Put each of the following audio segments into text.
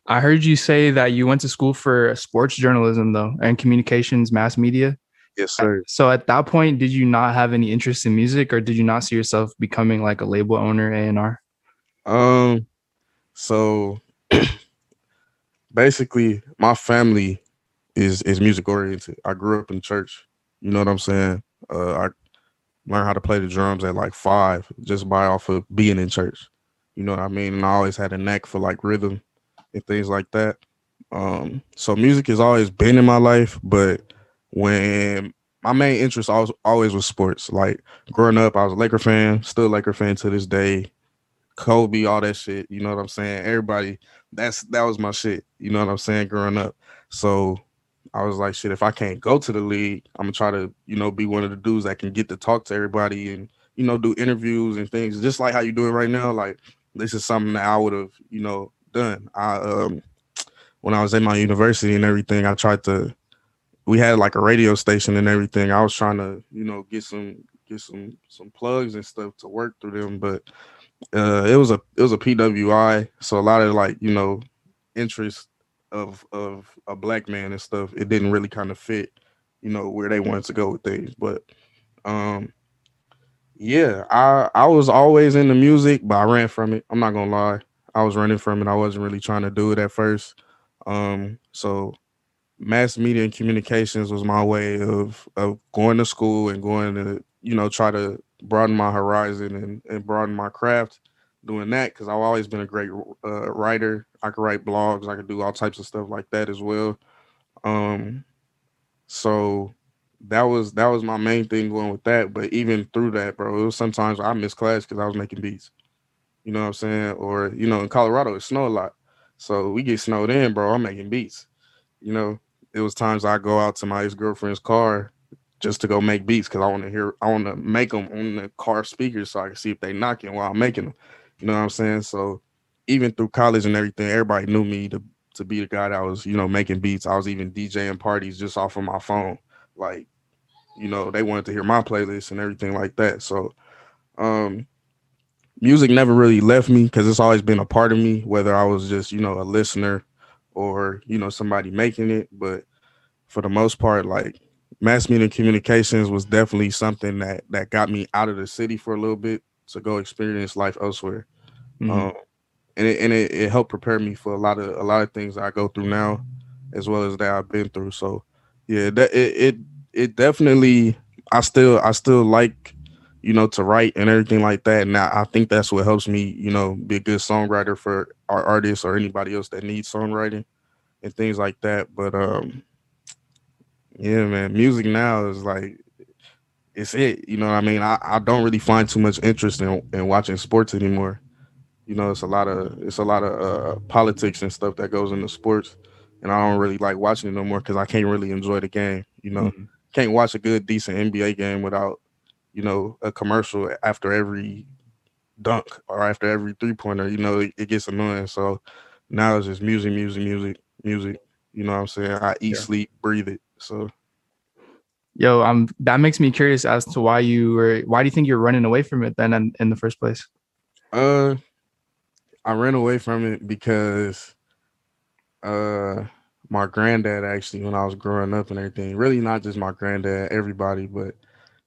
I heard you say that you went to school for sports journalism though, and communications, mass media. Yes, sir. So at that point, did you not have any interest in music, or did you not see yourself becoming like a label owner, A&R? Um, so basically, my family is music oriented. I grew up in church. You know what I'm saying? I learned how to play the drums at like 5, just by off of being in church. You know what I mean? And I always had a knack for like rhythm and things like that. So music has always been in my life, but when my main interest always was sports. Like growing up, I was a Laker fan, still a Laker fan to this day. Kobe, all that shit. You know what I'm saying? Everybody, that was my shit. You know what I'm saying? Growing up, so I was like, shit. If I can't go to the league, I'm gonna try to, be one of the dudes that can get to talk to everybody and do interviews and things, just like how you doing right now. Like this is something that I would have, done. I when I was in my university and everything, I tried to. We had like a radio station and everything. I was trying to, get some plugs and stuff to work through them, but it was a PWI, so a lot of like interest of a black man and stuff. It didn't really kind of fit, where they wanted to go with things. But um, yeah, I was always into music, but I ran from it. I'm not gonna lie, I was running from it. I wasn't really trying to do it at first. So mass media and communications was my way of going to school and going to try to broaden my horizon and broaden my craft doing that because I've always been a great writer. I could write blogs, I could do all types of stuff like that as well. Um so that was my main thing going with that. But even through that, bro, it was sometimes I missed class because I was making beats. You know what I'm saying? Or in Colorado it snow a lot, so we get snowed in, bro, I'm making beats. you know, it was times I go out to my ex girlfriend's car just to go make beats because I want to make them on the car speakers so I can see if they knocking while I'm making them. You know what I'm saying? So even through college and everything, everybody knew me to be the guy that was making beats. I was even DJing parties just off of my phone. Like they wanted to hear my playlist and everything like that. So um, music never really left me because it's always been a part of me, whether I was just a listener or somebody making it. But for the most part, like mass media communications was definitely something that got me out of the city for a little bit to go experience life elsewhere. Mm-hmm. Um, and it helped prepare me for a lot of things I go through now, as well as that I've been through. So yeah, it definitely I still like to write and everything like that. And I think that's what helps me be a good songwriter for our artists or anybody else that needs songwriting and things like that. But yeah, man, music now is like it's it. You know what I mean? I don't really find too much interest in watching sports anymore. It's a lot of politics and stuff that goes into sports, and I don't really like watching it no more because I can't really enjoy the game. Can't watch a good decent NBA game without a commercial after every dunk or after every 3 pointer. It gets annoying. So now it's just music, music, music, music. You know what I'm saying? I eat, Yeah. sleep, breathe it. So Yo, that makes me curious as to why do you think you're running away from it then in the first place? uh I ran away from it because uh my granddad, actually, when I was growing up and everything, really not just my granddad, everybody, but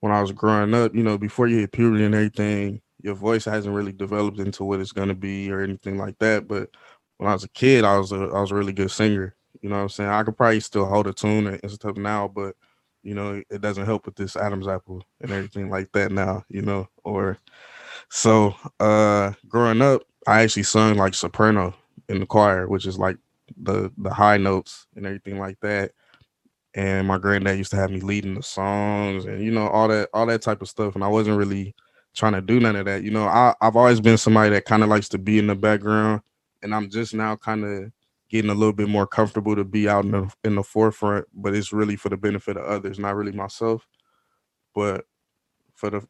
when I was growing up, before you hit puberty and everything, your voice hasn't really developed into what it's gonna be or anything like that. But when I was a kid, I was a really good singer. You know what I'm saying? I could probably still hold a tune and stuff now, but it doesn't help with this Adam's apple and everything like that now, or so growing up, I actually sung like soprano in the choir, which is like the high notes and everything like that. And my granddad used to have me leading the songs and all that type of stuff. And I wasn't really trying to do none of that. I've always been somebody that kind of likes to be in the background, and I'm just now kind of getting a little bit more comfortable to be out in the forefront. But it's really for the benefit of others, not really myself. But for the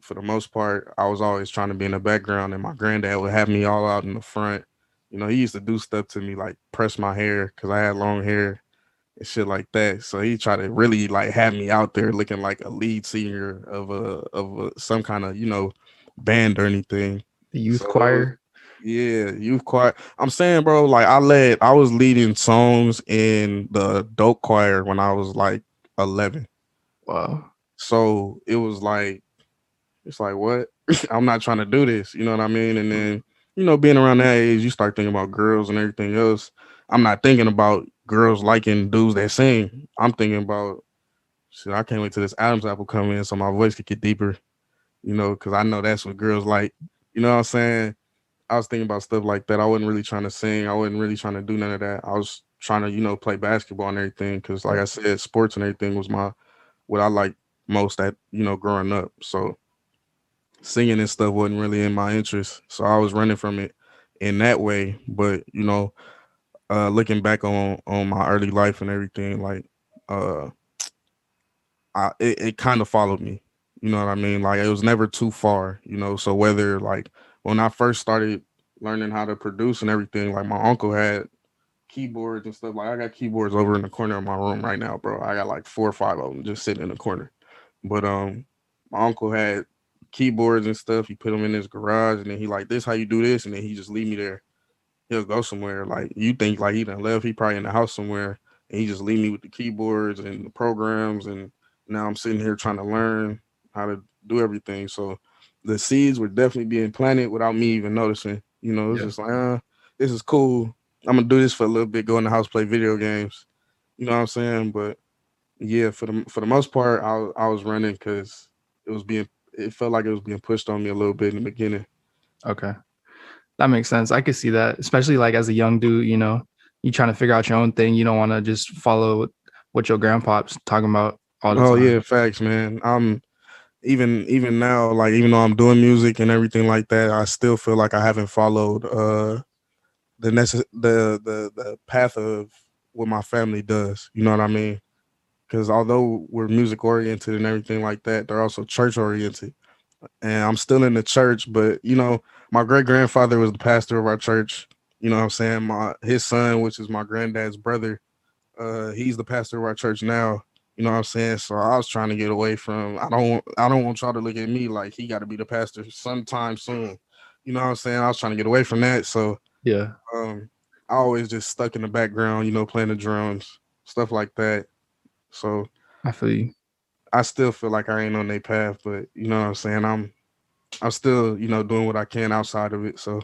for the most part, I was always trying to be in the background, and my granddad would have me all out in the front. He used to do stuff to me like press my hair because I had long hair and shit like that. So he tried to really like have me out there looking like a lead singer of some kind of band or anything. The youth So it was choir. Yeah, youth choir. I'm saying, bro, like I was leading songs in the adult choir when I was like 11. Wow. So it was like, it's like, what? I'm not trying to do this. You know what I mean? And then, being around that age, you start thinking about girls and everything else. I'm not thinking about girls liking dudes that sing. I'm thinking about, shit, I can't wait till this Adam's apple come in so my voice could get deeper, because I know that's what girls like. You know what I'm saying? I was thinking about stuff like that. I wasn't really trying to sing. I wasn't really trying to do none of that. I was trying to, play basketball and everything. Cause like Yeah. I said, sports and everything was what I liked most at, growing up. So singing and stuff wasn't really in my interest. So I was running from it in that way. But, looking back on my early life and everything, like uh it kind of followed me. You know what I mean? Like it was never too far. So whether like when I first started learning how to produce and everything, like my uncle had keyboards and stuff. Like I got keyboards over in the corner of my room right now, bro. I got like 4 or 5 of them just sitting in the corner. But my uncle had keyboards and stuff. He put them in his garage, and then he like, this how you do this, and then he just leave me there. He'll go somewhere. Like you think like he done left, he probably in the house somewhere, and he just leave me with the keyboards and the programs, and now I'm sitting here trying to learn how to do everything. So the seeds were definitely being planted without me even noticing. It was Yeah. just like, this is cool. I'm gonna do this for a little bit, go in the house, play video games. You know what I'm saying? But yeah, for the most part, I was running because it was being it felt like it was being pushed on me a little bit in the beginning. Okay. That makes sense. I could see that, especially like as a young dude, you trying to figure out your own thing. You don't want to just follow what your grandpa's talking about all the Oh time. yeah, facts, man. I'm even now, like even though I'm doing music and everything like that, I still feel like I haven't followed the path of what my family does. You know what I mean? Because although we're music oriented and everything like that, they're also church oriented. And I'm still in the church, but my great grandfather was the pastor of our church. You know what I'm saying? His son, which is my granddad's brother, he's the pastor of our church now. You know what I'm saying? So I was trying to get away from I don't want y'all to look at me like he gotta be the pastor sometime soon. You know what I'm saying? I was trying to get away from that. So Yeah, um I always just stuck in the background, playing the drums, stuff like that. So I feel you. I still feel like I ain't on their path, but you know what I'm saying? I'm still, doing what I can outside of it. So